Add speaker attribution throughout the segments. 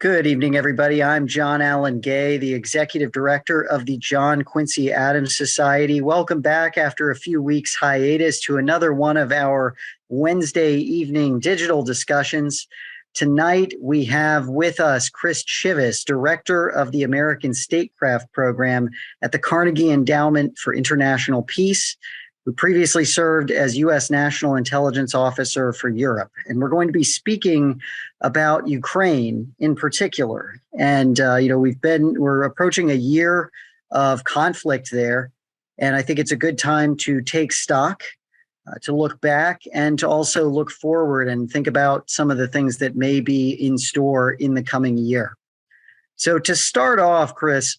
Speaker 1: Good evening, everybody. I'm John Allen Gay, the Executive Director of the John Quincy Adams Society. Welcome back after a few weeks hiatus to another one of our Wednesday evening digital discussions. Tonight, we have with us Chris Chivvis, Director of the American Statecraft Program at the Carnegie Endowment for International Peace, who previously served as U.S. National Intelligence Officer for Europe. And we're going to be speaking about Ukraine in particular. And, we're approaching a year of conflict there. And I think it's a good time to take stock, to look back, and to also look forward and think about some of the things that may be in store in the coming year. So to start off, Chris,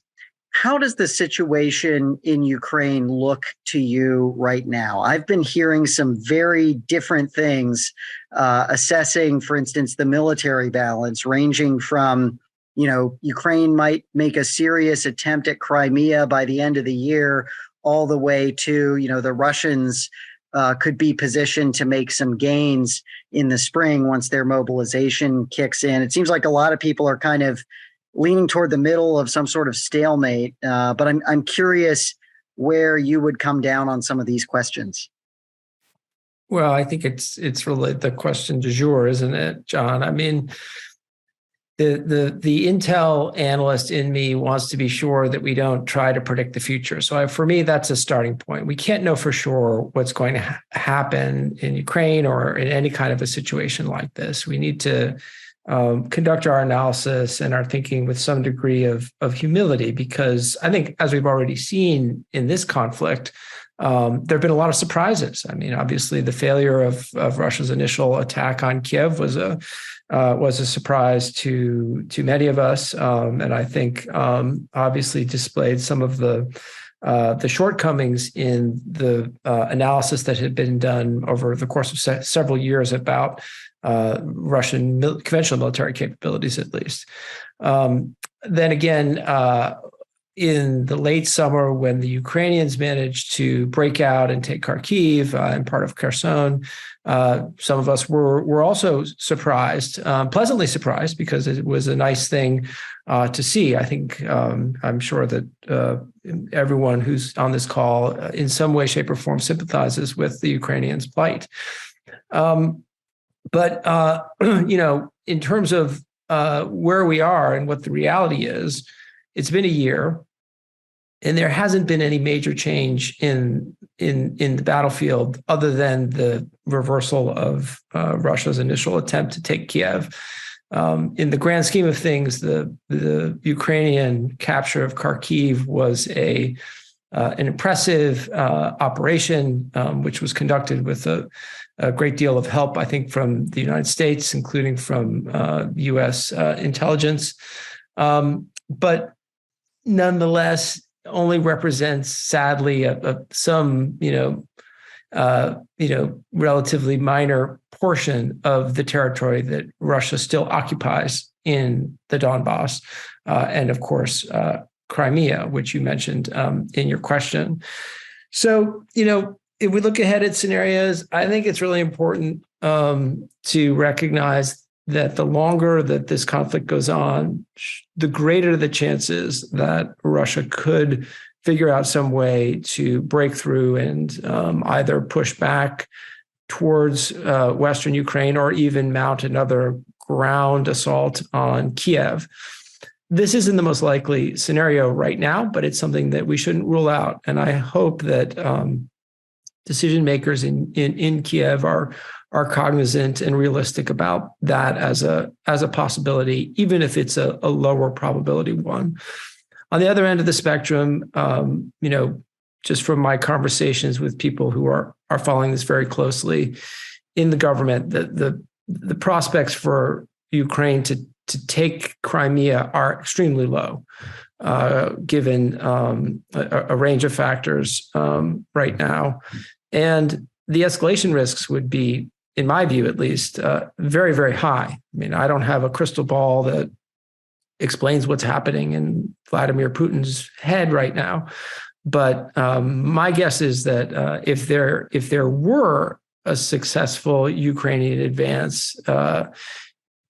Speaker 1: how does the situation in Ukraine look to you right now? I've been hearing some very different things, assessing, for instance, the military balance, ranging from, Ukraine might make a serious attempt at Crimea by the end of the year, all the way to, the Russians could be positioned to make some gains in the spring once their mobilization kicks in. It seems like a lot of people are kind of leaning toward the middle of some sort of stalemate, but I'm curious where you would come down on some of these questions.
Speaker 2: Well, I think it's really the question du jour, isn't it, John? I mean, the intel analyst in me wants to be sure that we don't try to predict the future. So for me, that's a starting point. We can't know for sure what's going to happen in Ukraine or in any kind of a situation like this. We need to conduct our analysis and our thinking with some degree of humility, because I think, as we've already seen in this conflict, there have been a lot of surprises. I mean, obviously, the failure of Russia's initial attack on Kiev was a surprise to many of us, and I think obviously displayed some of the shortcomings in the analysis that had been done over the course of several years about Russian conventional military capabilities, at least. Then again, in the late summer, when the Ukrainians managed to break out and take Kharkiv and part of Kherson, some of us were also surprised, pleasantly surprised, because it was a nice thing to see. I think I'm sure that everyone who's on this call in some way, shape, or form sympathizes with the Ukrainians' plight. But in terms of where we are and what the reality is, it's been a year, and there hasn't been any major change in the battlefield other than the reversal of Russia's initial attempt to take Kiev. In the grand scheme of things, the Ukrainian capture of Kharkiv was an impressive operation, which was conducted with a great deal of help, I think, from the United States, including from U.S. intelligence, but nonetheless only represents, sadly, some relatively minor portion of the territory that Russia still occupies in the Donbass, and of course Crimea, which you mentioned in your question. So, if we look ahead at scenarios, I think it's really important to recognize that the longer that this conflict goes on, the greater the chances that Russia could figure out some way to break through and either push back towards Western Ukraine or even mount another ground assault on Kiev. This isn't the most likely scenario right now, but it's something that we shouldn't rule out. And I hope that decision makers in Kiev are cognizant and realistic about that as a possibility, even if it's a lower probability one. On the other end of the spectrum, just from my conversations with people who are following this very closely in the government, the prospects for Ukraine to take Crimea are extremely low, given a range of factors right now. And the escalation risks would be, in my view at least, very, very high. I mean, I don't have a crystal ball that explains what's happening in Vladimir Putin's head right now. But my guess is that if there were a successful Ukrainian advance,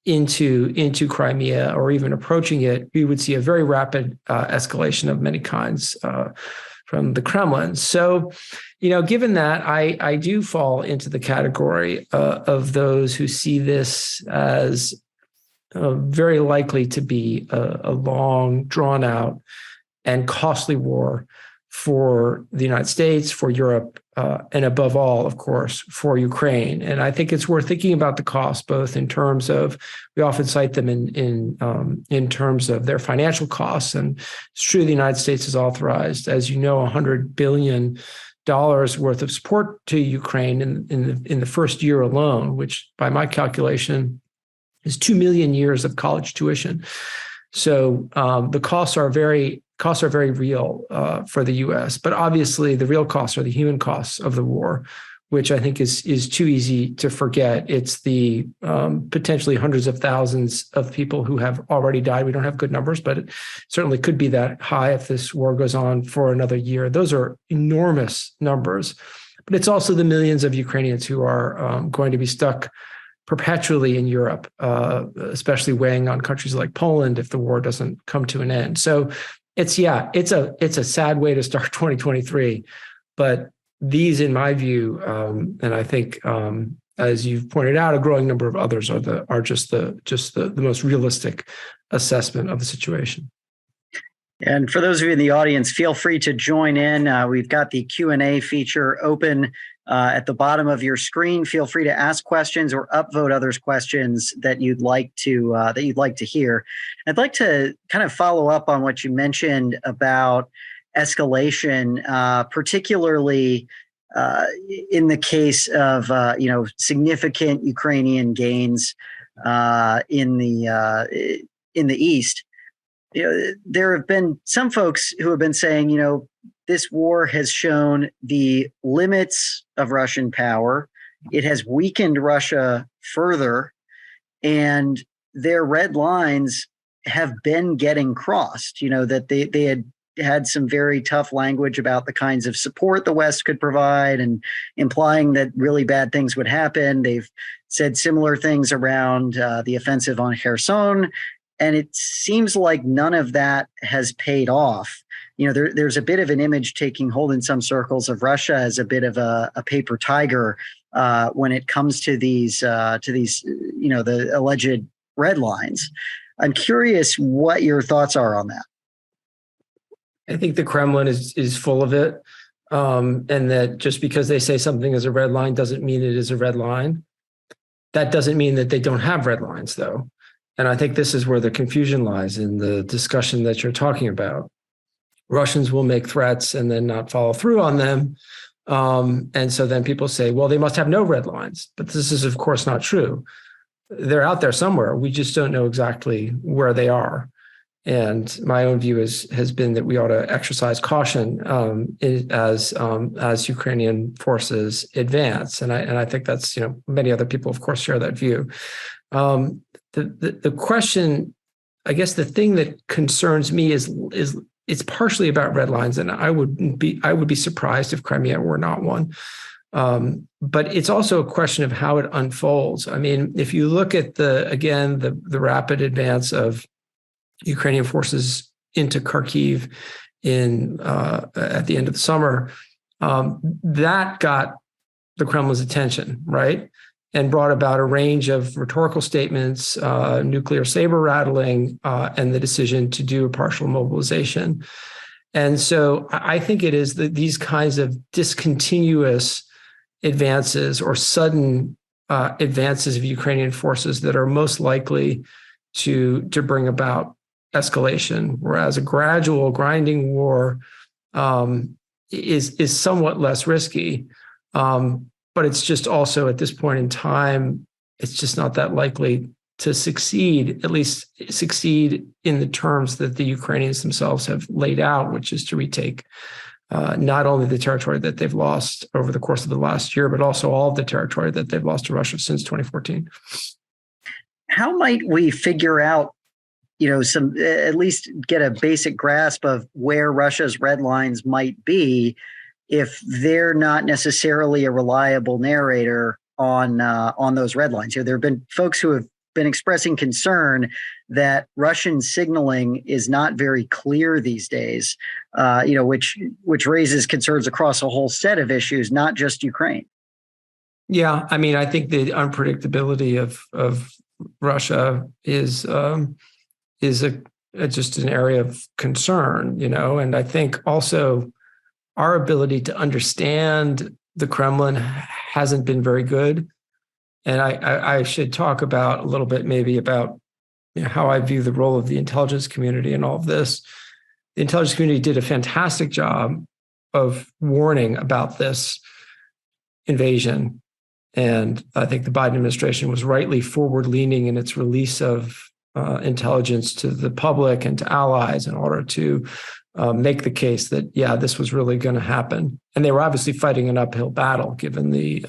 Speaker 2: into Crimea or even approaching it, we would see a very rapid escalation of many kinds from the Kremlin. So, given that, I do fall into the category of those who see this as very likely to be a long, drawn out, and costly war for the United States, for Europe, and above all, of course, for Ukraine. And I think it's worth thinking about the cost, both in terms of, we often cite them in terms of their financial costs. And it's true the United States has authorized, as you know, $100 billion worth of support to Ukraine in the first year alone, which by my calculation is 2 million years of college tuition. So the costs are very real for the U.S. But obviously, the real costs are the human costs of the war, which I think is too easy to forget. It's the potentially hundreds of thousands of people who have already died. We don't have good numbers, but it certainly could be that high if this war goes on for another year. Those are enormous numbers. But it's also the millions of Ukrainians who are going to be stuck perpetually in Europe, especially weighing on countries like Poland if the war doesn't come to an end. So it's a sad way to start 2023, but these, in my view, and I think, as you've pointed out, a growing number of others are just the most realistic assessment of the situation.
Speaker 1: And for those of you in the audience, feel free to join in. We've got the Q&A feature open at the bottom of your screen. Feel free to ask questions or upvote others' questions that you'd like to hear. I'd like to kind of follow up on what you mentioned about escalation, particularly in the case of significant Ukrainian gains in the east. There have been some folks who have been saying, this war has shown the limits of Russian power. It has weakened Russia further, and their red lines have been getting crossed. That they had some very tough language about the kinds of support the West could provide and implying that really bad things would happen. They've said similar things around the offensive on Kherson. And it seems like none of that has paid off. There's a bit of an image taking hold in some circles of Russia as a bit of a paper tiger when it comes to these, the alleged red lines. I'm curious what your thoughts are on that.
Speaker 2: I think the Kremlin is full of it, and that just because they say something is a red line doesn't mean it is a red line. That doesn't mean that they don't have red lines, though. And I think this is where the confusion lies in the discussion that you're talking about. Russians will make threats and then not follow through on them. And so then people say, well, they must have no red lines. But this is, of course, not true. They're out there somewhere. We just don't know exactly where they are. And my own view has been that we ought to exercise caution as Ukrainian forces advance. And I think that's, many other people, of course, share that view. The question, I guess the thing that concerns me is it's partially about red lines, and I would be surprised if Crimea were not one. But it's also a question of how it unfolds. I mean, if you look at the rapid advance of Ukrainian forces into Kharkiv at the end of the summer, that got the Kremlin's attention, right? And brought about a range of rhetorical statements, nuclear saber rattling, and the decision to do a partial mobilization. And so I think it is these kinds of discontinuous advances or sudden advances of Ukrainian forces that are most likely to bring about escalation, whereas a gradual grinding war is somewhat less risky. But it's just also at this point in time, it's just not that likely to succeed, at least succeed in the terms that the Ukrainians themselves have laid out, which is to retake not only the territory that they've lost over the course of the last year, but also all of the territory that they've lost to Russia since 2014.
Speaker 1: How might we figure out, at least get a basic grasp of where Russia's red lines might be, if they're not necessarily a reliable narrator on those red lines? There have been folks who have been expressing concern that Russian signaling is not very clear these days, which raises concerns across a whole set of issues, not just Ukraine.
Speaker 2: Yeah, I mean, I think the unpredictability of Russia is just an area of concern, and I think also our ability to understand the Kremlin hasn't been very good. And I should talk about a little bit maybe about how I view the role of the intelligence community in all of this. The intelligence community did a fantastic job of warning about this invasion. And I think the Biden administration was rightly forward-leaning in its release of intelligence to the public and to allies in order to make the case that, this was really going to happen. And they were obviously fighting an uphill battle, given the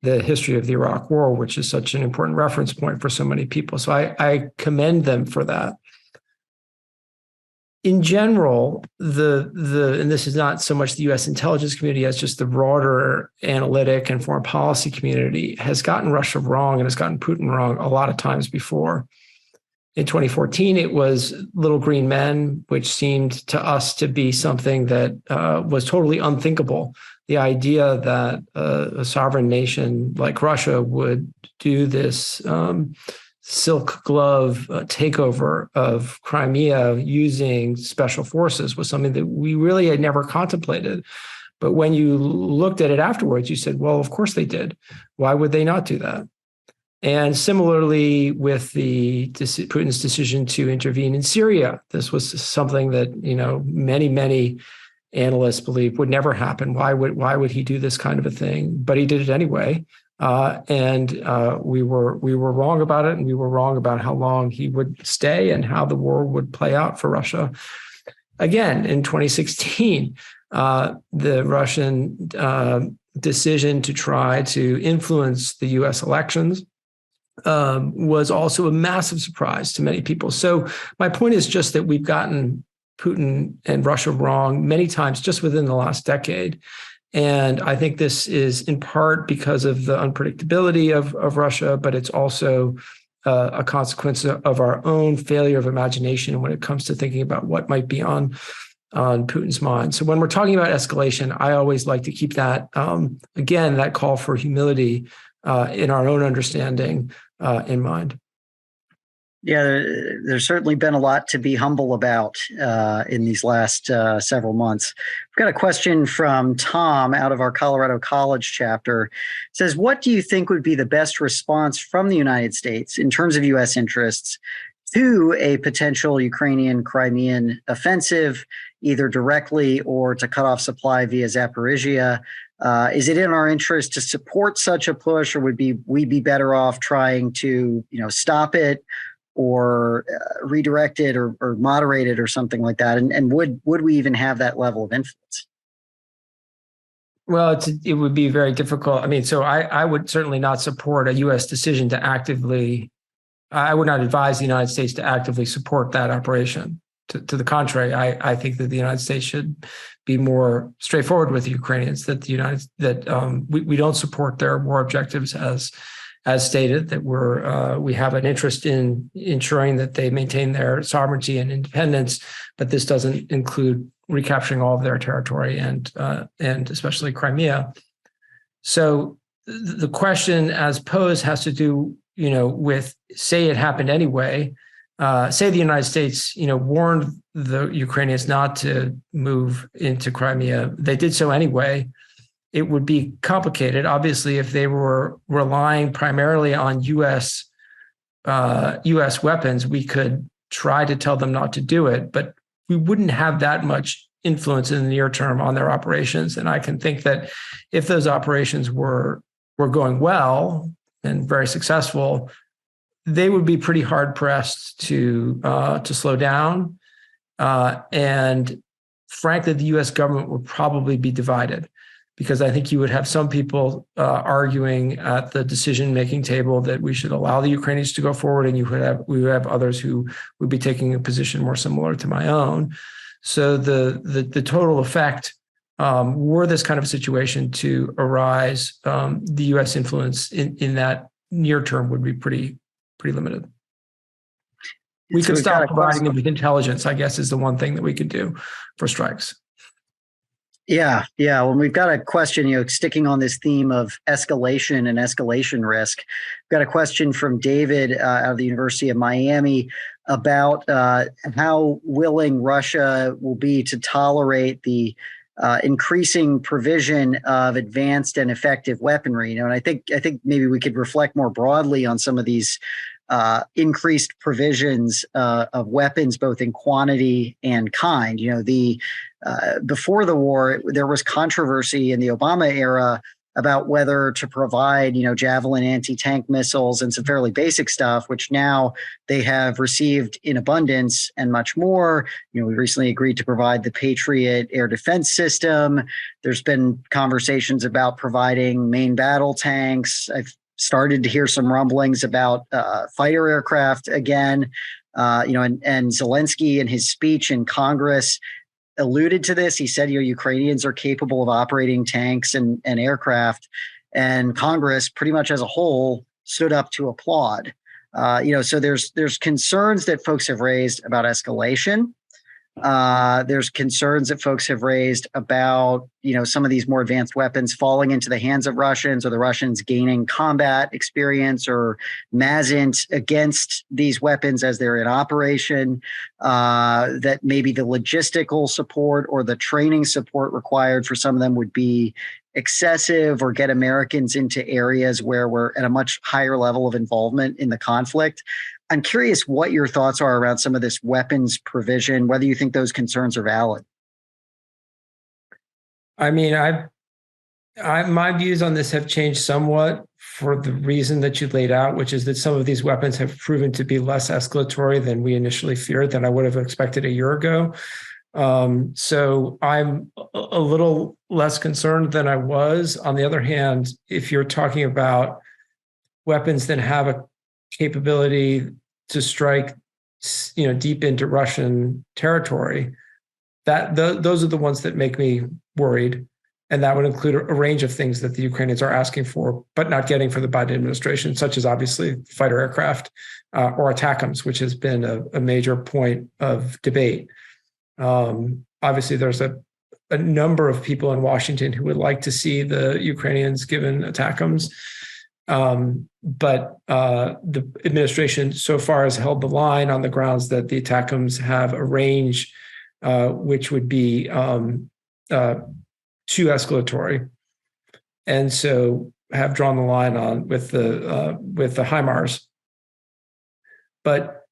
Speaker 2: history of the Iraq War, which is such an important reference point for so many people. So I commend them for that. In general, and this is not so much the U.S. intelligence community as just the broader analytic and foreign policy community, has gotten Russia wrong and has gotten Putin wrong a lot of times before. In 2014, it was little green men, which seemed to us to be something that was totally unthinkable. The idea that a sovereign nation like Russia would do this silk glove takeover of Crimea using special forces was something that we really had never contemplated. But when you looked at it afterwards, you said, well, of course they did. Why would they not do that? And similarly with Putin's decision to intervene in Syria, this was something that, many analysts believe would never happen. Why would he do this kind of a thing? But he did it anyway. And we were wrong about it, and we were wrong about how long he would stay and how the war would play out for Russia. Again, in 2016, the Russian decision to try to influence the U.S. elections was also a massive surprise to many people. So my point is just that we've gotten Putin and Russia wrong many times just within the last decade. And I think this is in part because of the unpredictability of Russia, but it's also a consequence of our own failure of imagination when it comes to thinking about what might be on Putin's mind. So when we're talking about escalation, I always like to keep that, again, that call for humility in our own understanding in mind.
Speaker 1: Yeah, there's certainly been a lot to be humble about in these last several months. We've got a question from Tom out of our Colorado College chapter. It says, what do you think would be the best response from the United States in terms of U.S. interests to a potential Ukrainian Crimean offensive, either directly or to cut off supply via Zaporizhia? Is it in our interest to support such a push, or would we be better off trying to stop it, or redirect it, or moderate it, or something like that? And would we even have that level of influence?
Speaker 2: Well, it would be very difficult. I mean, so I would certainly not support a U.S. decision to actively. I would not advise the United States to actively support that operation. To the contrary, I think that the United States should be more straightforward with the Ukrainians. That we don't support their war objectives as stated, that we have an interest in ensuring that they maintain their sovereignty and independence, but this doesn't include recapturing all of their territory and especially Crimea. So the question as posed has to do, with, say it happened anyway. Say the United States, warned the Ukrainians not to move into Crimea. They did so anyway. It would be complicated, obviously, if they were relying primarily on U.S. weapons. We could try to tell them not to do it, but we wouldn't have that much influence in the near term on their operations. And I can think that if those operations were going well and very successful, they would be pretty hard pressed to slow down. And frankly, the U.S. government would probably be divided, because I think you would have some people arguing at the decision-making table that we should allow the Ukrainians to go forward, and we would have others who would be taking a position more similar to my own. So the total effect, were this kind of situation to arise, the U.S. influence in that near term would be pretty pretty limited. We
Speaker 1: So
Speaker 2: could
Speaker 1: we've got
Speaker 2: stop
Speaker 1: a
Speaker 2: providing them with intelligence, I guess, is the one thing that we could do for strikes.
Speaker 1: Yeah. Well, we've got a question, sticking on this theme of escalation and escalation risk. We've got a question from David out of the University of Miami about how willing Russia will be to tolerate the increasing provision of advanced and effective weaponry. And I think maybe we could reflect more broadly on some of these increased provisions of weapons, both in quantity and kind. Before the war, there was controversy in the Obama era about whether to provide, Javelin anti-tank missiles and some fairly basic stuff, which now they have received in abundance and much more. We recently agreed to provide the Patriot air defense system. There's been conversations about providing main battle tanks. I've started to hear some rumblings about fighter aircraft again. And Zelensky in his speech in Congress alluded to this. He said, Ukrainians are capable of operating tanks and aircraft, and Congress pretty much as a whole stood up to applaud. So there's concerns that folks have raised about escalation. There's concerns that folks have raised about, some of these more advanced weapons falling into the hands of Russians, or the Russians gaining combat experience or MASint against these weapons as they're in operation, that maybe the logistical support or the training support required for some of them would be excessive, or get Americans into areas where we're at a much higher level of involvement in the conflict. I'm curious what your thoughts are around some of this weapons provision, whether you think those concerns are valid.
Speaker 2: I mean, my views on this have changed somewhat for the reason that you laid out, which is that some of these weapons have proven to be less escalatory than we initially feared, than I would have expected a year ago. So I'm a little less concerned than I was. On the other hand, if you're talking about weapons that have a capability to strike, deep into Russian territory, those are the ones that make me worried. And that would include a range of things that the Ukrainians are asking for, but not getting for the Biden administration, such as obviously fighter aircraft or ATACMS, which has been a major point of debate. Obviously, there's a number of people in Washington who would like to see the Ukrainians given ATACMS. But the administration so far has held the line on the grounds that the ATACMS have a range which would be too escalatory, and so have drawn the line on with the HIMARS. But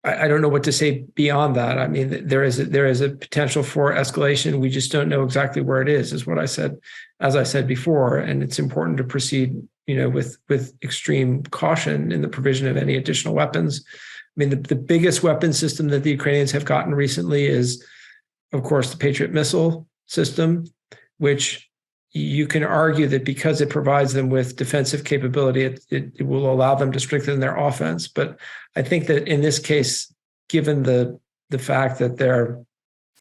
Speaker 2: I don't know what to say beyond that. I mean, there is a potential for escalation. We just don't know exactly where it is what I said, as I said before. And it's important to proceed, with extreme caution in the provision of any additional weapons. I mean, the biggest weapon system that the Ukrainians have gotten recently is, of course, the Patriot missile system, which you can argue that because it provides them with defensive capability, it will allow them to strengthen their offense. But I think that in this case, given the fact that their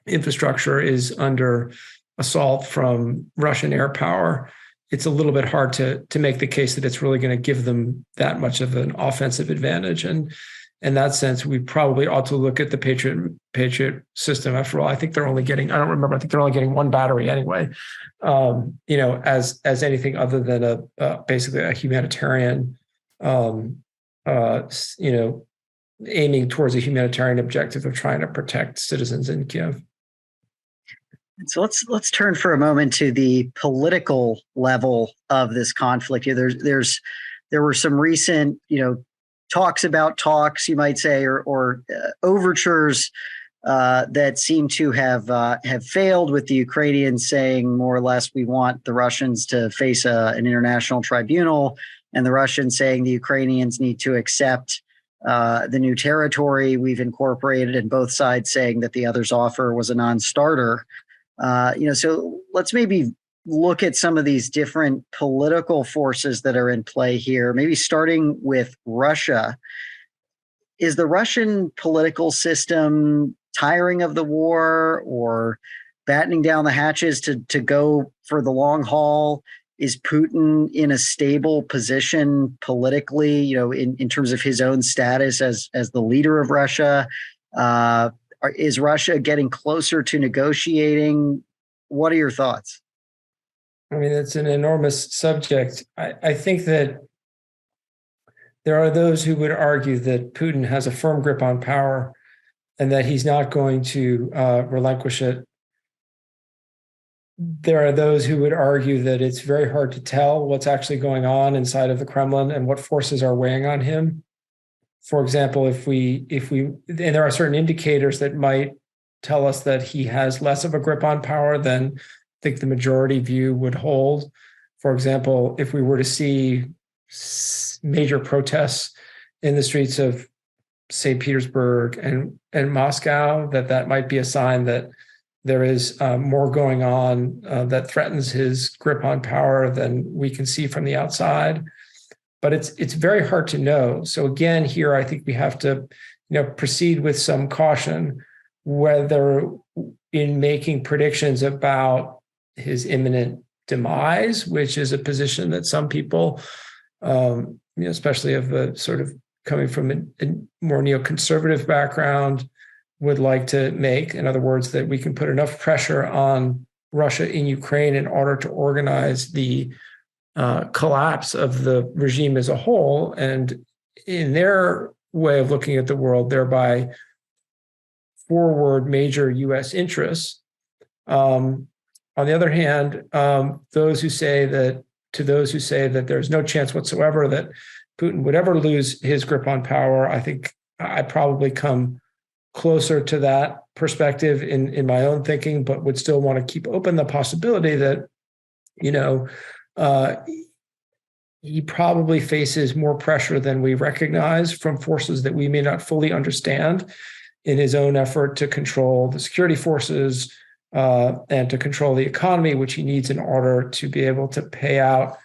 Speaker 2: infrastructure is under assault from Russian air power, it's a little bit hard to make the case that it's really going to give them that much of an offensive advantage. And in that sense, we probably ought to look at the Patriot system. After all, I think they're only getting, I don't remember, I think they're only getting one battery anyway, as anything other than basically a humanitarian, aiming towards a humanitarian objective of trying to protect citizens in Kiev.
Speaker 1: So let's turn for a moment to the political level of this conflict. There were some recent, talks, you might say, or overtures that seem to have failed, with the Ukrainians saying more or less, we want the Russians to face an international tribunal, and the Russians saying the Ukrainians need to accept the new territory we've incorporated, and both sides saying that the other's offer was a non-starter. So let's maybe look at some of these different political forces that are in play here, maybe starting with Russia. Is the Russian political system tiring of the war, or battening down the hatches to go for the long haul? is Putin in a stable position politically, in terms of his own status as the leader of Russia? Is Russia getting closer to negotiating? What are your thoughts?
Speaker 2: I mean, it's an enormous subject. I think that there are those who would argue that Putin has a firm grip on power and that he's not going to relinquish it. There are those who would argue that it's very hard to tell what's actually going on inside of the Kremlin and what forces are weighing on him. For example, and there are certain indicators that might tell us that he has less of a grip on power than I think the majority view would hold. For example, if we were to see major protests in the streets of St. Petersburg and Moscow, that might be a sign that there is more going on that threatens his grip on power than we can see from the outside. But it's very hard to know. So again, here I think we have to proceed with some caution, whether in making predictions about his imminent demise, which is a position that some people, especially of the sort of coming from a more neoconservative background, would like to make. In other words, that we can put enough pressure on Russia in Ukraine in order to organize the collapse of the regime as a whole, and in their way of looking at the world, thereby forward major U.S. interests. On the other hand, those who say that there's no chance whatsoever that Putin would ever lose his grip on power, I think I probably come closer to that perspective in my own thinking, but would still want to keep open the possibility that, he probably faces more pressure than we recognize from forces that we may not fully understand in his own effort to control the security forces and to control the economy, which he needs in order to be able to pay out,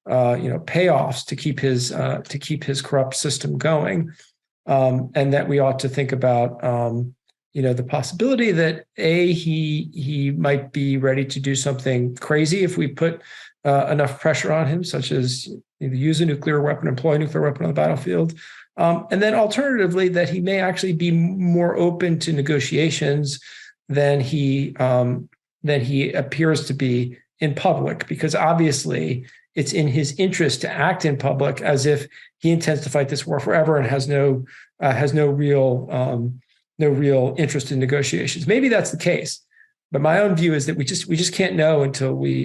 Speaker 2: payoffs to keep his corrupt system going. And that we ought to think about, the possibility that he might be ready to do something crazy if we put enough pressure on him, such as use a nuclear weapon, employ a nuclear weapon on the battlefield. And then alternatively, that he may actually be more open to negotiations than he appears to be in public, because obviously it's in his interest to act in public as if he intends to fight this war forever and has no real interest in negotiations. Maybe that's the case, but my own view is that we just can't know until we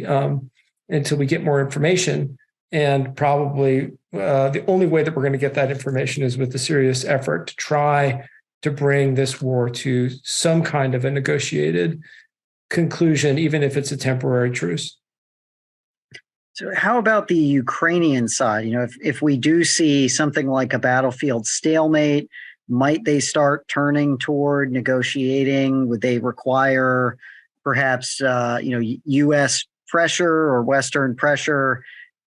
Speaker 2: get more information. And probably the only way that we're going to get that information is with a serious effort to try to bring this war to some kind of a negotiated conclusion, even if it's a temporary truce.
Speaker 1: So how about the Ukrainian side? If we do see something like a battlefield stalemate, might they start turning toward negotiating? Would they require perhaps, U.S. pressure or Western pressure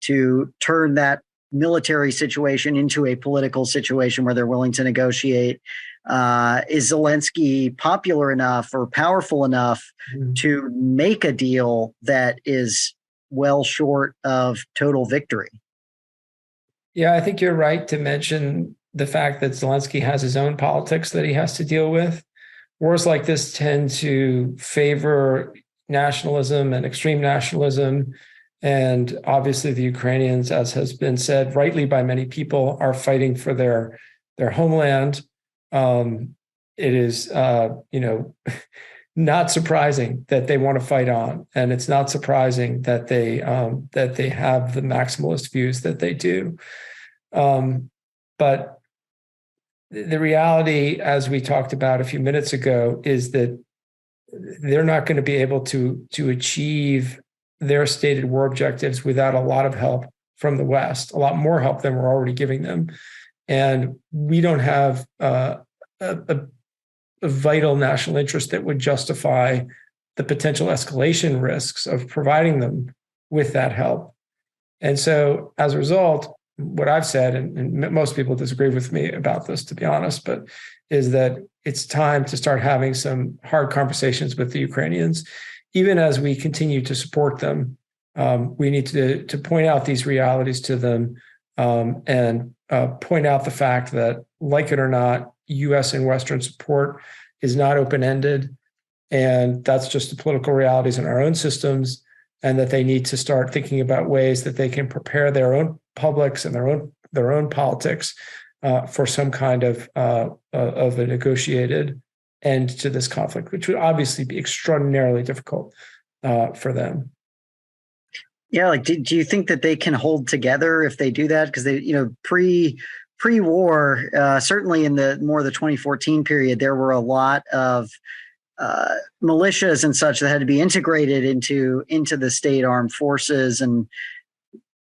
Speaker 1: to turn that military situation into a political situation where they're willing to negotiate? Is Zelensky popular enough or powerful enough to make a deal that is well short of total victory?
Speaker 2: Yeah, I think you're right to mention the fact that Zelensky has his own politics that he has to deal with. Wars like this tend to favor nationalism and extreme nationalism. And obviously the Ukrainians, as has been said rightly by many people, are fighting for their homeland. It is, not surprising that they want to fight on, and it's not surprising that they have the maximalist views that they do. But the reality, as we talked about a few minutes ago, is that they're not going to be able to achieve their stated war objectives without a lot of help from the West, a lot more help than we're already giving them. And we don't have a vital national interest that would justify the potential escalation risks of providing them with that help. And so as a result, what I've said, and most people disagree with me about this, to be honest, but is that it's time to start having some hard conversations with the Ukrainians, even as we continue to support them We need to point out these realities to them, and point out the fact that, like it or not, U.S. and Western support is not open-ended, and that's just the political realities in our own systems, and that they need to start thinking about ways that they can prepare their own publics and their own politics for some kind of a negotiated end to this conflict, which would obviously be extraordinarily difficult for them.
Speaker 1: Yeah, like, do you think that they can hold together if they do that? Because they, pre-war, certainly in the 2014 period, there were a lot of militias and such that had to be integrated into the state armed forces, and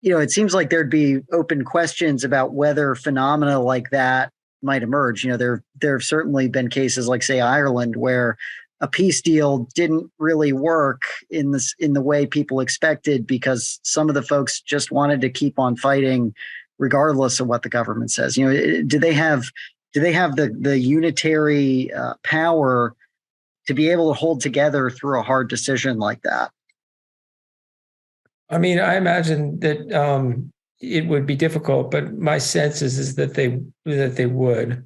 Speaker 1: it seems like there'd be open questions about whether phenomena like that might emerge. There have certainly been cases like, say, Ireland, where a peace deal didn't really work in the way people expected, because some of the folks just wanted to keep on fighting regardless of what the government says. Do they have the unitary power to be able to hold together through a hard decision like that?
Speaker 2: I mean, I imagine that it would be difficult, but my sense is that they would.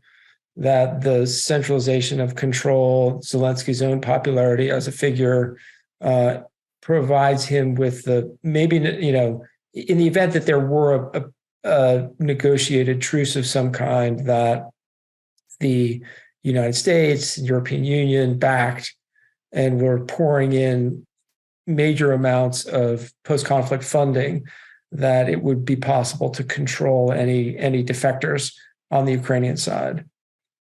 Speaker 2: That the centralization of control, Zelensky's own popularity as a figure, provides him with maybe, in the event that there were a negotiated truce of some kind that the United States, European Union backed, and were pouring in major amounts of post-conflict funding, that it would be possible to control any defectors on the Ukrainian side.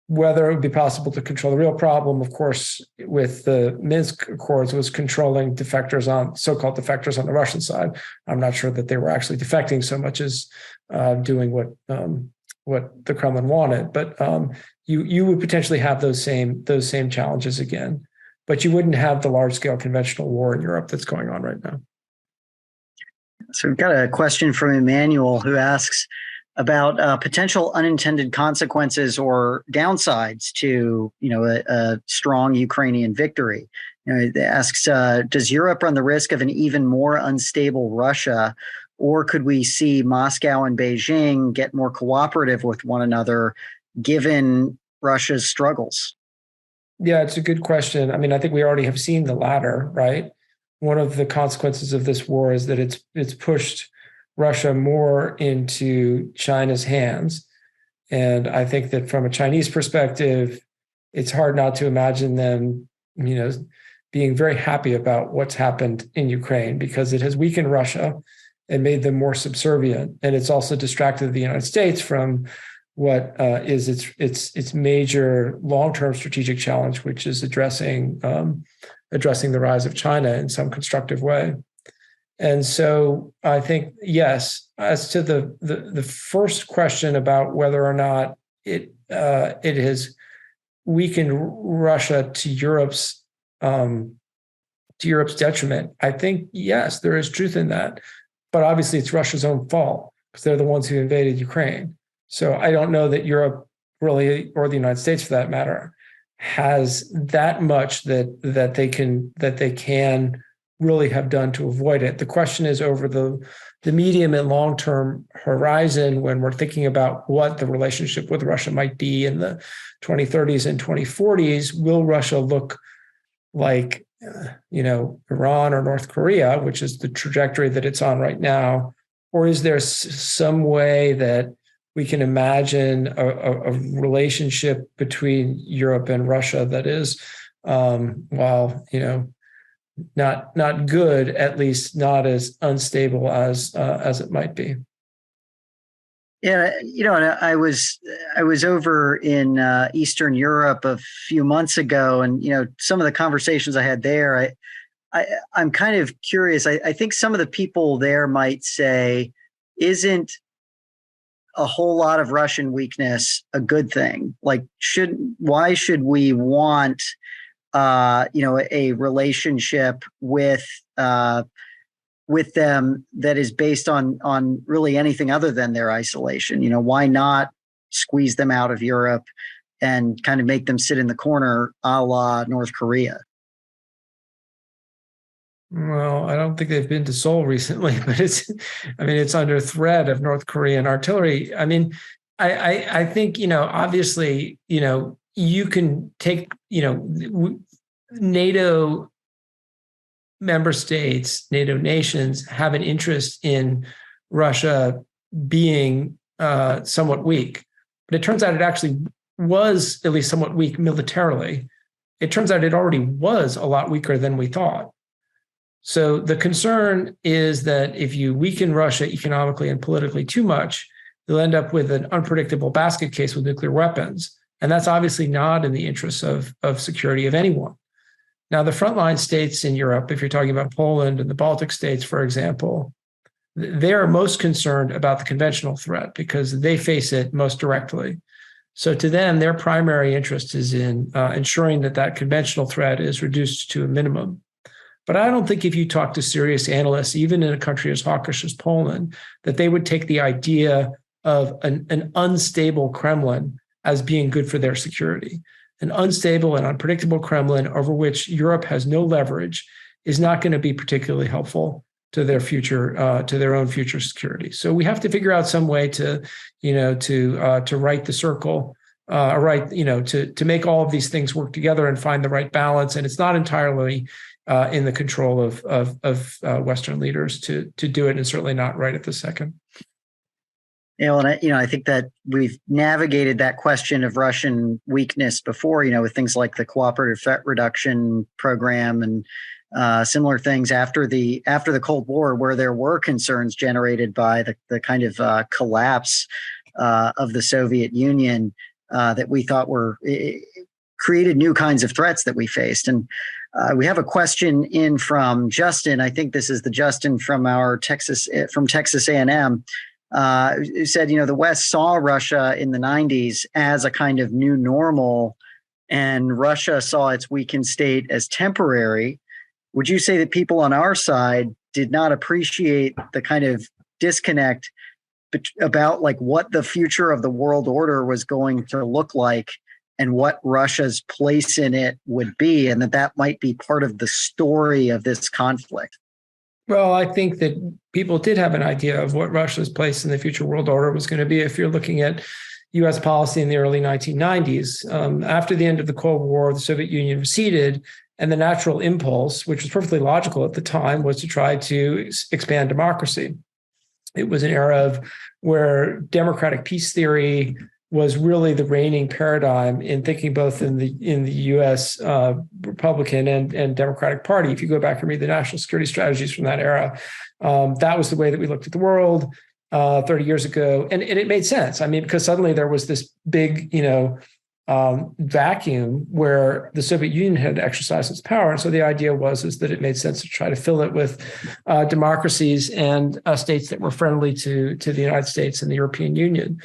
Speaker 2: Whether it would be possible to control the real problem, of course, with the Minsk Accords, was controlling so-called defectors on the Russian side. I'm not sure that they were actually defecting so much as doing what the Kremlin wanted. But you would potentially have those same challenges again. But you wouldn't have the large-scale conventional war in Europe that's going on right now.
Speaker 1: So we've got a question from Emmanuel, who asks about potential unintended consequences or downsides to a strong Ukrainian victory. It asks, does Europe run the risk of an even more unstable Russia, or could we see Moscow and Beijing get more cooperative with one another given Russia's struggles?
Speaker 2: Yeah, it's a good question. I mean, I think we already have seen the latter, right? One of the consequences of this war is that it's pushed Russia more into China's hands. And I think that from a Chinese perspective, it's hard not to imagine them, being very happy about what's happened in Ukraine, because it has weakened Russia and made them more subservient. And it's also distracted the United States from what is its major long-term strategic challenge, which is addressing the rise of China in some constructive way. And so I think, yes, as to the first question about whether or not it has weakened Russia to Europe's detriment, I think, yes, there is truth in that. But obviously it's Russia's own fault, because they're the ones who invaded Ukraine. So I don't know that Europe really, or the United States for that matter, has that much that they can really have done to avoid it. The question is, over the medium and long-term horizon, when we're thinking about what the relationship with Russia might be in the 2030s and 2040s, will Russia look like Iran or North Korea, which is the trajectory that it's on right now? Or is there some way that we can imagine a relationship between Europe and Russia that is, while not good, at least not as unstable as it might be?
Speaker 1: Yeah, I was over in Eastern Europe a few months ago, and some of the conversations I had there, I'm kind of curious. I think some of the people there might say, isn't a whole lot of Russian weakness a good thing? Like, why should we want a relationship with them that is based on really anything other than their isolation? Why not squeeze them out of Europe and kind of make them sit in the corner, a la North Korea?
Speaker 2: Well, I don't think they've been to Seoul recently, but it's under threat of North Korean artillery. I think, obviously, you can take, NATO member states, NATO nations have an interest in Russia being somewhat weak. But it turns out it actually was at least somewhat weak militarily. It turns out it already was a lot weaker than we thought. So the concern is that if you weaken Russia economically and politically too much, you'll end up with an unpredictable basket case with nuclear weapons. And that's obviously not in the interests of security of anyone. Now, the frontline states in Europe, if you're talking about Poland and the Baltic states, for example, they are most concerned about the conventional threat because they face it most directly. So to them, their primary interest is in ensuring that conventional threat is reduced to a minimum. But I don't think if you talk to serious analysts, even in a country as hawkish as Poland, that they would take the idea of an unstable Kremlin as being good for their security. An unstable and unpredictable Kremlin over which Europe has no leverage is not going to be particularly helpful to their future, to their own future security. So we have to figure out some way to right the circle, to make all of these things work together and find the right balance. And it's not entirely in the control of Western leaders to do it, and certainly not right at the second.
Speaker 1: I think that we've navigated that question of Russian weakness before, with things like the cooperative threat reduction program and similar things after the Cold War, where there were concerns generated by the kind of collapse of the Soviet Union that we thought created new kinds of threats that we faced. And we have a question in from Justin. I think this is the Justin from Texas A&M. Who said, the West saw Russia in the 90s as a kind of new normal, and Russia saw its weakened state as temporary. Would you say that people on our side did not appreciate the kind of disconnect about like what the future of the world order was going to look like and what Russia's place in it would be, and that might be part of the story of this conflict?
Speaker 2: Well, I think that people did have an idea of what Russia's place in the future world order was going to be. If you're looking at U.S. policy in the early 1990s, after the end of the Cold War, the Soviet Union receded, and the natural impulse, which was perfectly logical at the time, was to try to expand democracy. It was an era where democratic peace theory was really the reigning paradigm in thinking both in the U.S. Republican and Democratic Party. If you go back and read the national security strategies from that era, that was the way that we looked at the world 30 years ago. And it made sense. Because suddenly there was this big, vacuum where the Soviet Union had exercised its power. And so the idea is that it made sense to try to fill it with democracies and states that were friendly to the United States and the European Union.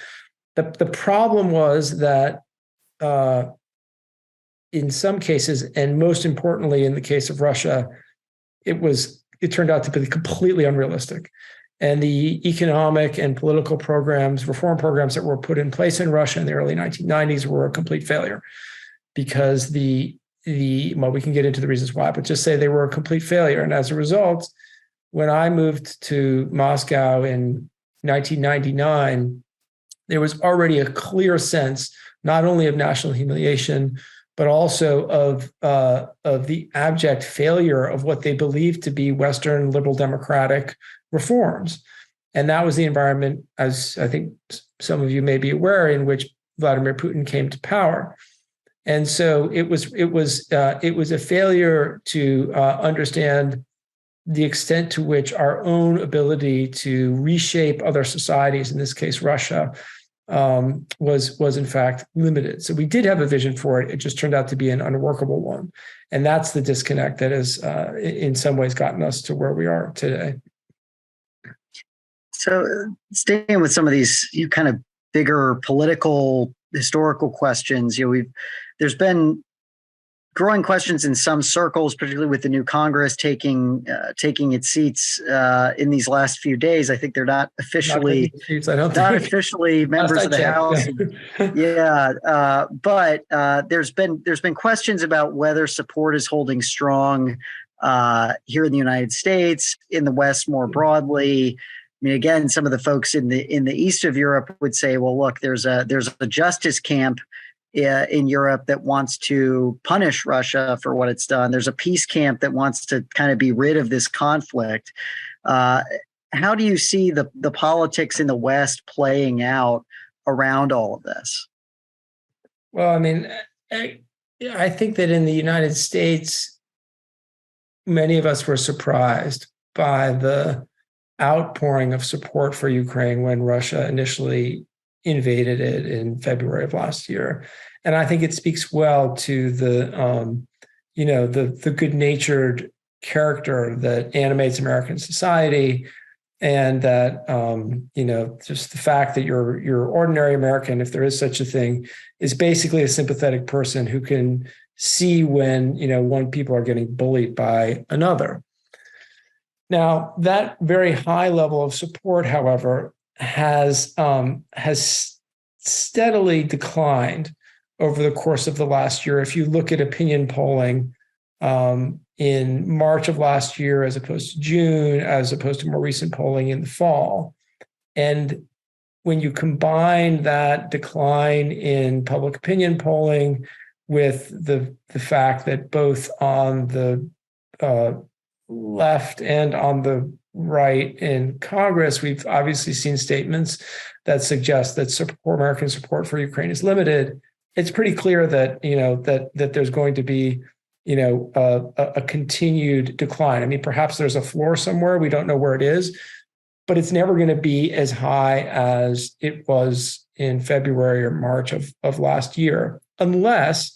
Speaker 2: The problem was that in some cases, and most importantly in the case of Russia, it turned out to be completely unrealistic. And the economic and political programs, reform programs that were put in place in Russia in the early 1990s were a complete failure because we can get into the reasons why, but just say they were a complete failure. And as a result, when I moved to Moscow in 1999, there was already a clear sense, not only of national humiliation, but also of the abject failure of what they believed to be Western liberal democratic reforms. And that was the environment, as I think some of you may be aware, in which Vladimir Putin came to power. And so it was a failure to understand the extent to which our own ability to reshape other societies, in this case Russia, was in fact limited. So we did have a vision for it. It just turned out to be an unworkable one. And that's the disconnect that has in some ways gotten us to where we are today.
Speaker 1: So staying with some of these kind of bigger political, historical questions, there's been growing questions in some circles, particularly with the new Congress taking its seats in these last few days. I think they're not officially officially members of the House. Yeah, but there's been questions about whether support is holding strong here in the United States, in the West more broadly. I mean, again, some of the folks in the east of Europe would say, well, look, there's a justice camp in Europe that wants to punish Russia for what it's done. There's a peace camp that wants to kind of be rid of this conflict. How do you see the politics in the West playing out around all of this?
Speaker 2: Well, I mean, I think that in the United States, many of us were surprised by the outpouring of support for Ukraine when Russia initially invaded it in February of last year. And I think it speaks well to the good-natured character that animates American society, and that just the fact that your ordinary American, if there is such a thing, is basically a sympathetic person who can see when one people are getting bullied by another. Now, that very high level of support, however, has steadily declined over the course of the last year. If you look at opinion polling in March of last year, as opposed to June, as opposed to more recent polling in the fall, and when you combine that decline in public opinion polling with the fact that both on the left and on the right in Congress, we've obviously seen statements that suggest that American support for Ukraine is limited. It's pretty clear that that there's going to be a continued decline. I mean, perhaps there's a floor somewhere. We don't know where it is, but it's never going to be as high as it was in February or March of last year, unless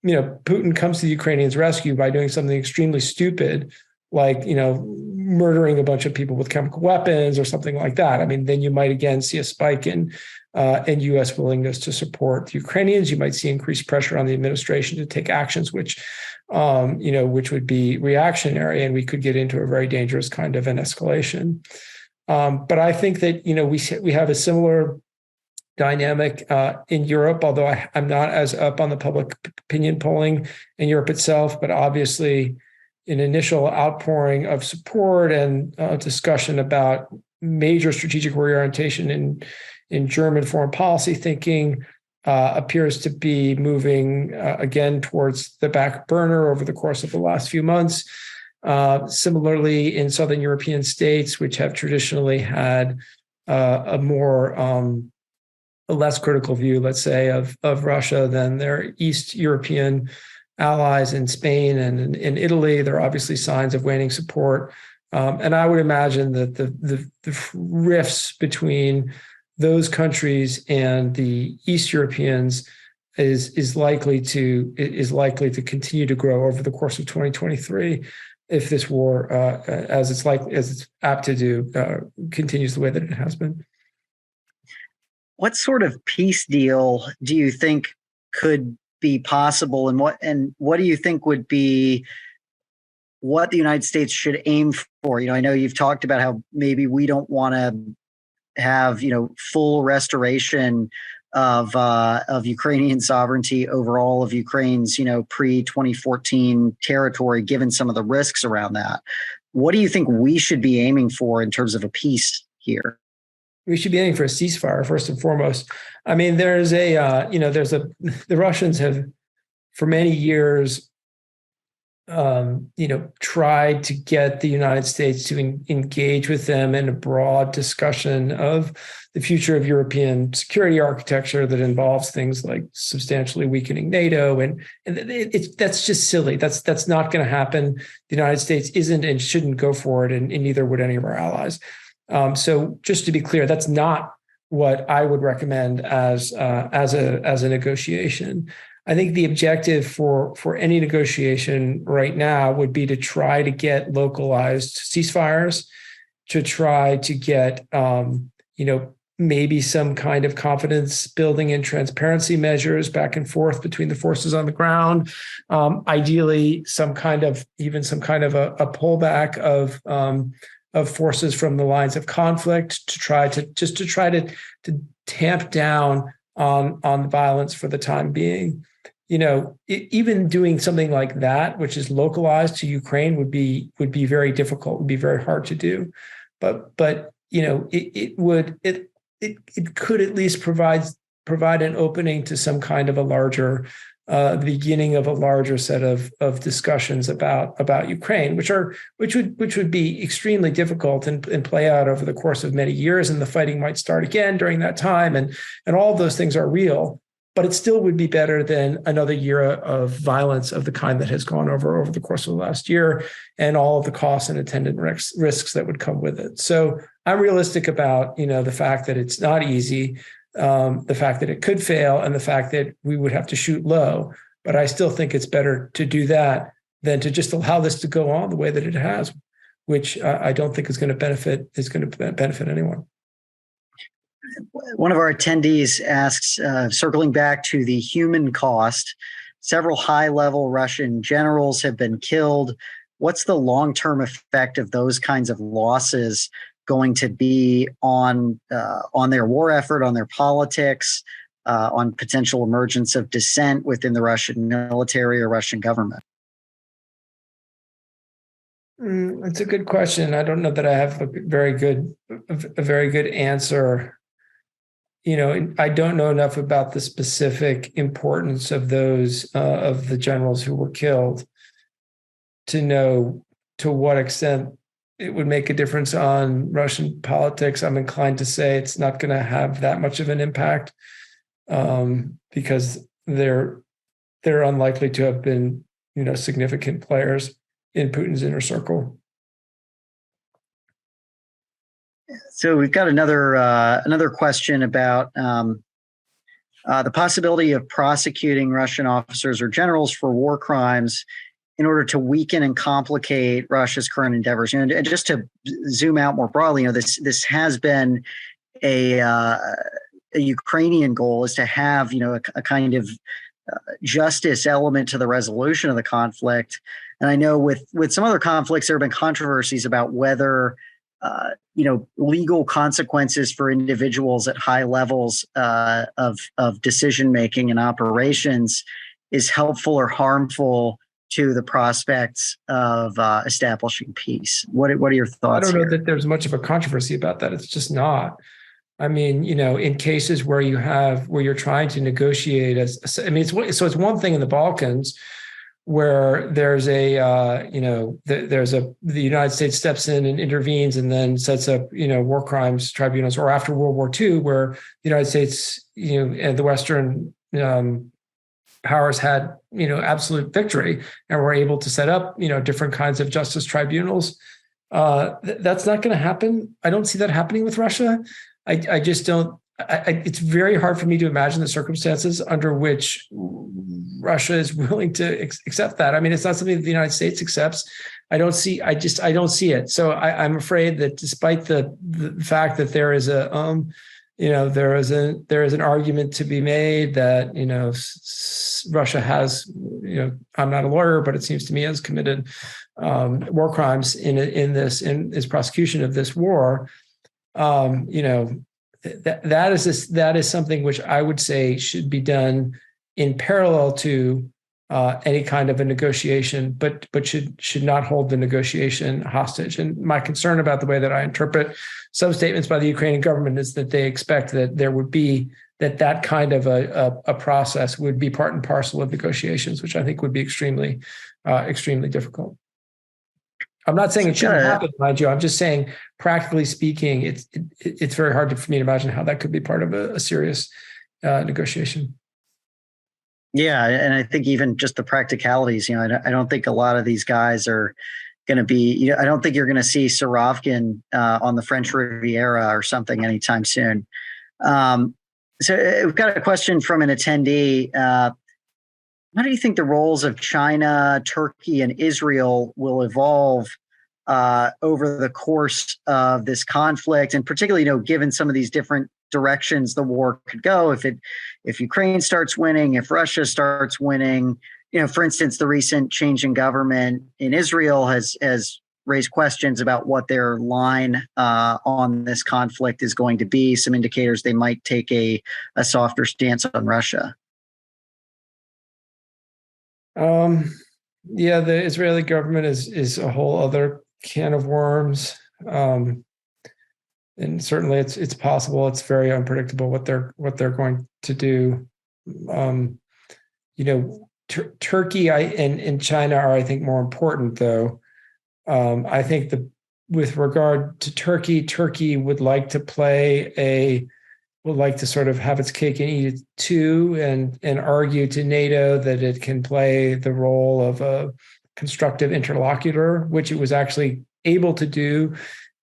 Speaker 2: Putin comes to the Ukrainians' rescue by doing something extremely stupid, like murdering a bunch of people with chemical weapons or something like that. I mean, then you might again see a spike in U.S. willingness to support the Ukrainians. You might see increased pressure on the administration to take actions which would be reactionary, and we could get into a very dangerous kind of an escalation. But I think that we have a similar dynamic in Europe, although I'm not as up on the public opinion polling in Europe itself, but obviously an initial outpouring of support and discussion about major strategic reorientation in German foreign policy thinking appears to be moving again towards the back burner over the course of the last few months. Similarly, in Southern European states, which have traditionally had a less critical view, let's say, of Russia than their East European allies in Spain and in Italy, there are obviously signs of waning support. And I would imagine that the rifts between those countries and the East Europeans is likely to continue to grow over the course of 2023 if this war, as it's apt to do, continues the way that it has been.
Speaker 1: What sort of peace deal do you think could be possible, and what do you think would be what the United States should aim for? I know you've talked about how maybe we don't want to have full restoration of Ukrainian sovereignty over all of Ukraine's pre-2014 territory, given some of the risks around that. What do you think we should be aiming for in terms of a peace here?
Speaker 2: We should be aiming for a ceasefire first and foremost. I mean, the Russians have for many years, tried to get the United States to engage with them in a broad discussion of the future of European security architecture that involves things like substantially weakening NATO, and that's just silly. That's not going to happen. The United States isn't and shouldn't go for it, and neither would any of our allies. So just to be clear, that's not what I would recommend as a negotiation. I think the objective for any negotiation right now would be to try to get localized ceasefires, to try to get maybe some kind of confidence building and transparency measures back and forth between the forces on the ground. Ideally, some kind of a pullback of forces from the lines of conflict to try to tamp down on the violence for the time being. even doing something like that, which is localized to Ukraine, would be very difficult, would be very hard to do. But it could at least provide an opening to some kind of a larger the beginning of a larger set of discussions about Ukraine, which would be extremely difficult and play out over the course of many years, and the fighting might start again during that time, and all of those things are real. But it still would be better than another year of violence of the kind that has gone over the course of the last year, and all of the costs and attendant risks that would come with it. So I'm realistic about the fact that it's not easy, the fact that it could fail, and the fact that we would have to shoot low. But I still think it's better to do that than to just allow this to go on the way that it has, which I don't think is going to benefit anyone.
Speaker 1: One of our attendees asks, circling back to the human cost, several high-level Russian generals have been killed. What's the long-term effect of those kinds of losses going to be on their war effort, on their politics, on potential emergence of dissent within the Russian military or Russian government?
Speaker 2: It's a good question. I don't know that I have a very good answer. I don't know enough about the specific importance of those of the generals who were killed to know to what extent it would make a difference on Russian politics. I'm inclined to say it's not going to have that much of an impact because they're unlikely to have been significant players in Putin's inner circle.
Speaker 1: So we've got another question about the possibility of prosecuting Russian officers or generals for war crimes in order to weaken and complicate Russia's current endeavors. And just to zoom out more broadly, this has been a Ukrainian goal, is to have a kind of justice element to the resolution of the conflict. And I know with some other conflicts, there have been controversies about whether legal consequences for individuals at high levels of decision making and operations is helpful or harmful to the prospects of establishing peace. What are your thoughts?
Speaker 2: I don't know
Speaker 1: here?
Speaker 2: that there's much of a controversy about that. It's just not. I mean, in cases where you're trying to negotiate, it's one thing in the Balkans where there's the United States steps in and intervenes and then sets up war crimes tribunals, or after World War II, where the United States and the Western powers had absolute victory and were able to set up different kinds of justice tribunals. That's not going to happen. I don't see that happening with Russia. I just don't. It's very hard for me to imagine the circumstances under which Russia is willing to accept that. I mean, it's not something that the United States accepts. I don't see it. So I'm afraid that despite the fact that there is there is an argument to be made that Russia has I'm not a lawyer, but it seems to me has committed war crimes in its prosecution of this war. That is something which I would say should be done in parallel to any kind of a negotiation, but should not hold the negotiation hostage. And my concern about the way that I interpret some statements by the Ukrainian government is that they expect that there would be that kind of a process would be part and parcel of negotiations, which I think would be extremely difficult. I'm not saying it shouldn't happen, mind you. I'm just saying, practically speaking, it's very hard for me to imagine how that could be part of a serious negotiation.
Speaker 1: Yeah, and I think even just the practicalities, I don't think a lot of these guys are going to be, I don't think you're going to see Surovikin on the French Riviera or something anytime soon. So we've got a question from an attendee. How do you think the roles of China, Turkey, and Israel will evolve over the course of this conflict, and particularly, given some of these different directions the war could go? If Ukraine starts winning, if Russia starts winning, for instance, the recent change in government in Israel has raised questions about what their line on this conflict is going to be. Some indicators they might take a softer stance on Russia.
Speaker 2: Yeah, the Israeli government is a whole other can of worms. And certainly it's possible. It's very unpredictable what they're going to do. Um, Turkey and China are, I think, more important, though. I think with regard to Turkey, Turkey would like to sort of have its cake and eat it too, and argue to NATO that it can play the role of a constructive interlocutor, which it was actually able to do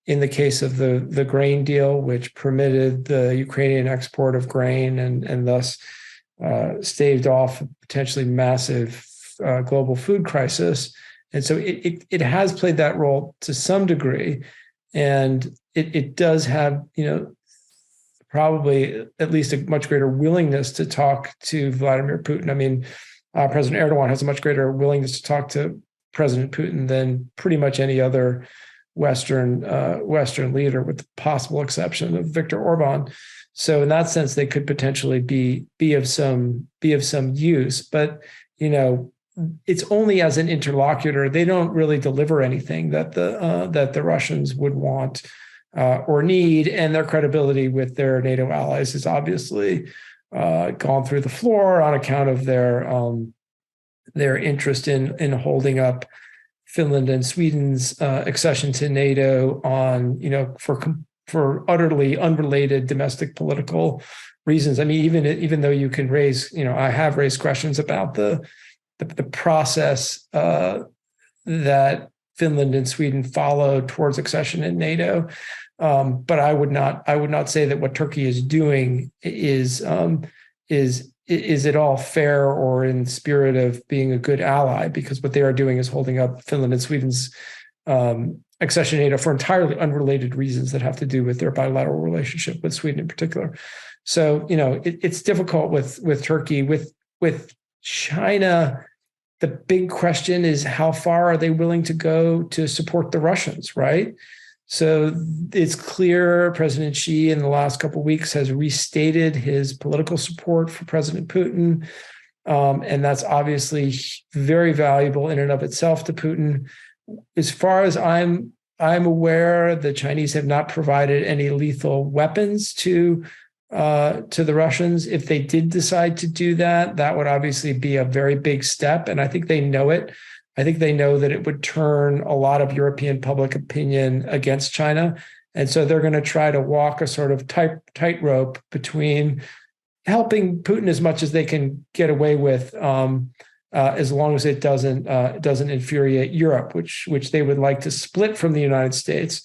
Speaker 2: in the case of the grain deal, which permitted the Ukrainian export of grain and thus staved off a potentially massive global food crisis. And so it has played that role to some degree, and it does have, probably at least a much greater willingness to talk to Vladimir Putin. I mean, President Erdogan has a much greater willingness to talk to President Putin than pretty much any other Western leader, with the possible exception of Viktor Orban. So in that sense, they could potentially be of some use. But it's only as an interlocutor. They don't really deliver anything that the Russians would want or need, and their credibility with their NATO allies has obviously gone through the floor on account of their interest in holding up Finland and Sweden's accession to NATO on, for utterly unrelated domestic political reasons. I mean, even though you can raise, I have raised questions about the process that Finland and Sweden followed towards accession in NATO. But I would not say that what Turkey is doing is at all fair or in the spirit of being a good ally, because what they are doing is holding up Finland and Sweden's accession to NATO for entirely unrelated reasons that have to do with their bilateral relationship with Sweden in particular. So, it's difficult with Turkey. With China, the big question is how far are they willing to go to support the Russians, right? So it's clear President Xi in the last couple of weeks has restated his political support for President Putin. And that's obviously very valuable in and of itself to Putin. As far as I'm aware, the Chinese have not provided any lethal weapons to the Russians. If they did decide to do that, that would obviously be a very big step. And I think they know it. I think they know that it would turn a lot of European public opinion against China. And so they're going to try to walk a sort of tightrope between helping Putin as much as they can get away with, as long as it doesn't infuriate Europe, which they would like to split from the United States,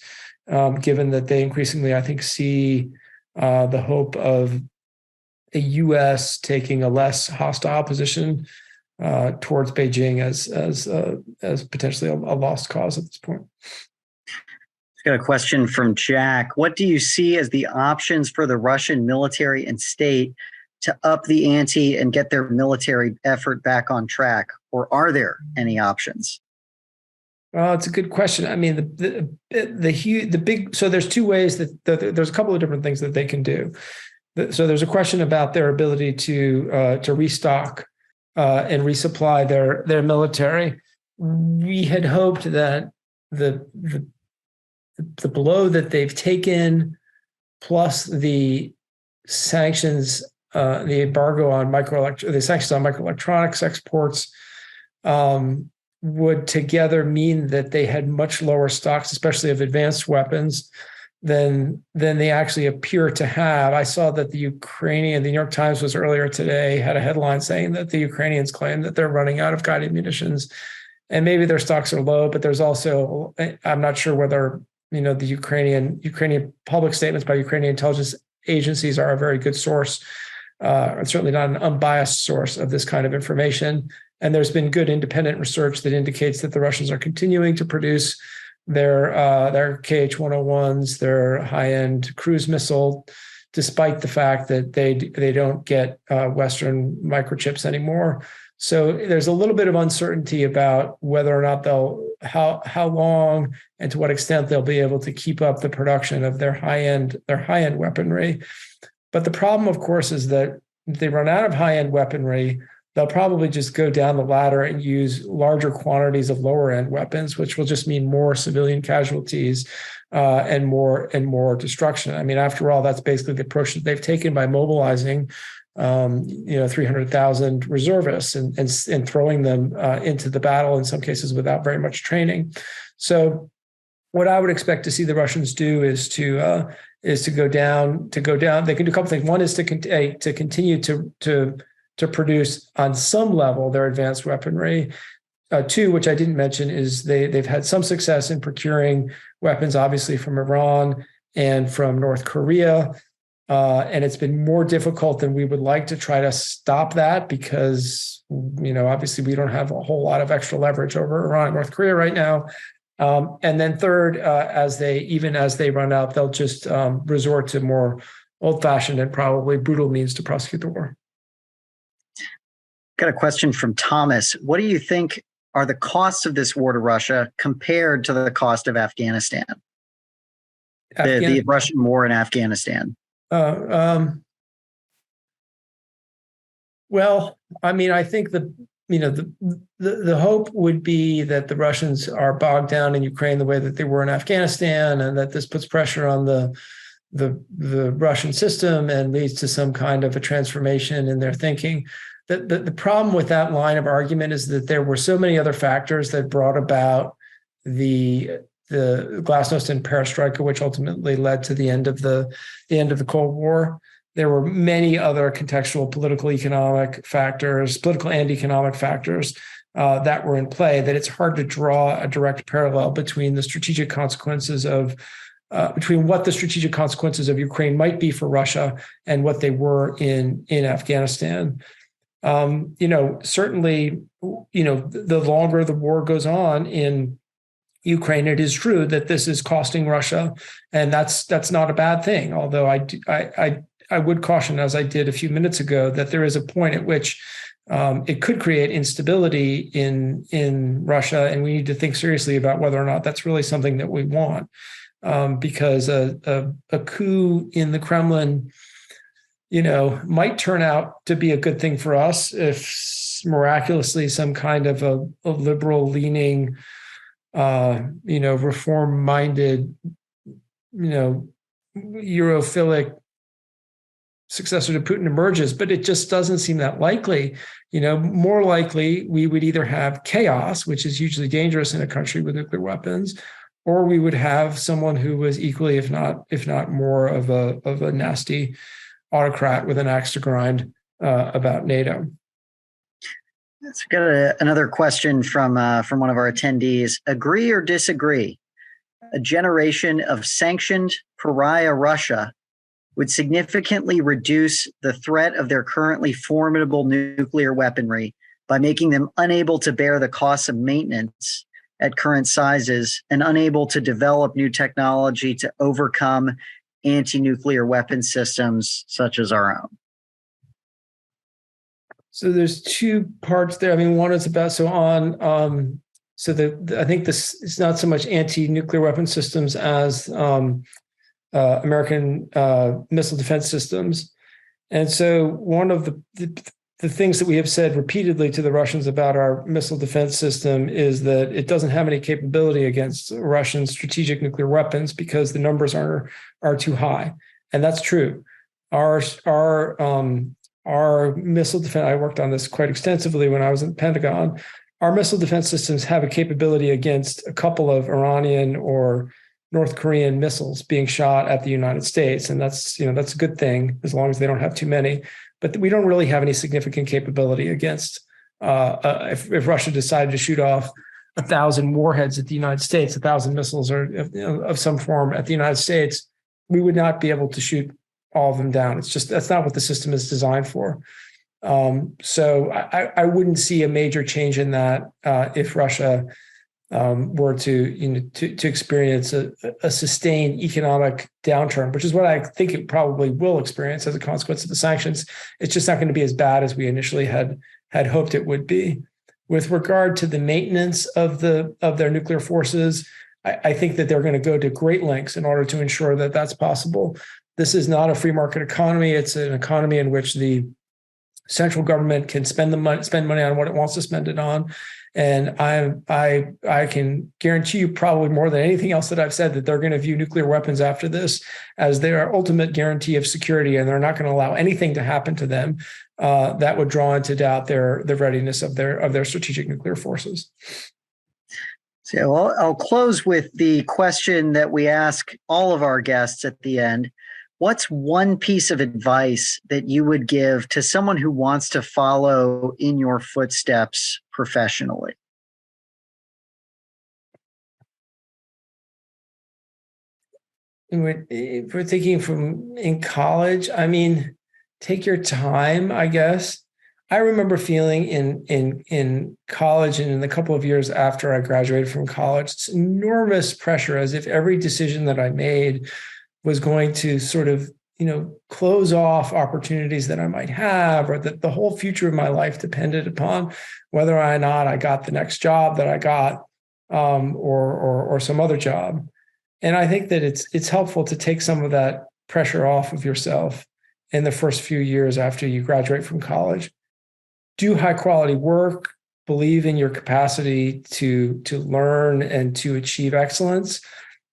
Speaker 2: given that they increasingly, I think, see the hope of a U.S. taking a less hostile position towards Beijing as potentially a lost cause at this point.
Speaker 1: Got a question from Jack. What do you see as the options for the Russian military and state to up the ante and get their military effort back on track? Or are there any options?
Speaker 2: Well, it's a good question. I mean, the big, so there's two ways that there's a couple of different things that they can do. So there's a question about their ability to restock and resupply their military. We had hoped that the blow that they've taken, plus the sanctions, the embargo on the sanctions on microelectronics exports, would together mean that they had much lower stocks, especially of advanced weapons, than they actually appear to have. I saw that the New York Times was earlier today, had a headline saying that the Ukrainians claim that they're running out of guided munitions, and maybe their stocks are low, but there's also, I'm not sure whether, the Ukrainian public statements by Ukrainian intelligence agencies are a very good source, certainly not an unbiased source of this kind of information. And there's been good independent research that indicates that the Russians are continuing to produce their KH-101s, their high-end cruise missile, despite the fact that they don't get Western microchips anymore. So there's a little bit of uncertainty about whether or not how long and to what extent they'll be able to keep up the production of their high-end weaponry. But the problem, of course, is that if they run out of high-end weaponry, they'll probably just go down the ladder and use larger quantities of lower end weapons, which will just mean more civilian casualties and more destruction. I mean, after all, that's basically the approach that they've taken by mobilizing 300,000 reservists and throwing them into the battle in some cases without very much training. So what I would expect to see the Russians do is to go down. They can do a couple things. One is to continue to produce on some level their advanced weaponry. Two, which I didn't mention, is they've had some success in procuring weapons, obviously from Iran and from North Korea. And it's been more difficult than we would like to try to stop that because, obviously we don't have a whole lot of extra leverage over Iran and North Korea right now. And then third, as they run out, they'll just resort to more old-fashioned and probably brutal means to prosecute the war.
Speaker 1: Got a question from Thomas. What do you think are the costs of this war to Russia compared to the cost of Afghanistan? The Russian war in Afghanistan.
Speaker 2: Well, I mean, I think the hope would be that the Russians are bogged down in Ukraine the way that they were in Afghanistan, and that this puts pressure on the Russian system and leads to some kind of a transformation in their thinking. The problem with that line of argument is that there were so many other factors that brought about the glasnost and perestroika, which ultimately led to the end of the Cold War. There were many other contextual political and economic factors that were in play, that it's hard to draw a direct parallel between the strategic consequences of between what the strategic consequences of Ukraine might be for Russia and what they were in Afghanistan. Certainly, the longer the war goes on in Ukraine, it is true that this is costing Russia, and that's not a bad thing. Although I would caution, as I did a few minutes ago, that there is a point at which it could create instability in Russia, and we need to think seriously about whether or not that's really something that we want, because a coup in the Kremlin, might turn out to be a good thing for us if miraculously some kind of a liberal-leaning, reform-minded, Europhilic successor to Putin emerges, but it just doesn't seem that likely. More likely we would either have chaos, which is hugely dangerous in a country with nuclear weapons, or we would have someone who was equally, if not more, of a nasty autocrat with an axe to grind about NATO.
Speaker 1: Let's get another question from one of our attendees. Agree or disagree? A generation of sanctioned pariah Russia would significantly reduce the threat of their currently formidable nuclear weaponry by making them unable to bear the costs of maintenance at current sizes and unable to develop new technology to overcome anti-nuclear weapon systems such as our own.
Speaker 2: So there's two parts there. I mean, one is about I think this is not so much anti-nuclear weapon systems as American missile defense systems. And so one of the things that we have said repeatedly to the Russians about our missile defense system is that it doesn't have any capability against Russian strategic nuclear weapons because the numbers are too high. And that's true. Our missile defense, I worked on this quite extensively when I was in the Pentagon. Our missile defense systems have a capability against a couple of Iranian or North Korean missiles being shot at the United States. And that's a good thing as long as they don't have too many. But we don't really have any significant capability against if Russia decided to shoot off 1,000 warheads at the United States, 1,000 missiles or of some form at the United States, we would not be able to shoot all of them down. It's just, that's not what the system is designed for. So I wouldn't see a major change in that if Russia were to experience a sustained economic downturn, which is what I think it probably will experience as a consequence of the sanctions. It's just not going to be as bad as we initially had hoped it would be. With regard to the maintenance of their nuclear forces, I think that they're going to go to great lengths in order to ensure that that's possible. This is not a free market economy. It's an economy in which the Central government can spend money on what it wants to spend it on. And I can guarantee you, probably more than anything else that I've said, that they're going to view nuclear weapons after this as their ultimate guarantee of security, and they're not going to allow anything to happen to them that would draw into doubt the readiness of their strategic nuclear forces.
Speaker 1: So I'll close with the question that we ask all of our guests at the end. What's one piece of advice that you would give to someone who wants to follow in your footsteps professionally?
Speaker 2: If we're thinking from in college, I mean, take your time, I guess. I remember feeling in college and in the couple of years after I graduated from college, it's enormous pressure, as if every decision that I made was going to sort of, close off opportunities that I might have, or that the whole future of my life depended upon whether or not I got the next job that I got, or some other job. And I think that it's helpful to take some of that pressure off of yourself in the first few years after you graduate from college. Do high quality work, believe in your capacity to learn and to achieve excellence,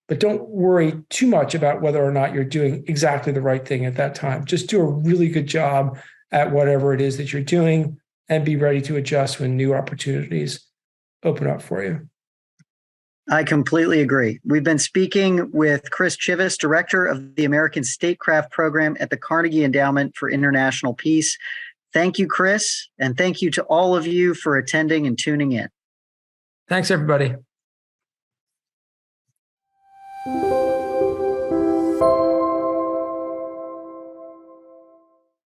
Speaker 2: but don't worry too much about whether or not you're doing exactly the right thing at that time. Just do a really good job at whatever it is that you're doing, and be ready to adjust when new opportunities open up for you.
Speaker 1: I completely agree. We've been speaking with Chris Chivvis, Director of the American Statecraft Program at the Carnegie Endowment for International Peace. Thank you, Chris, and thank you to all of you for attending and tuning in.
Speaker 2: Thanks, everybody.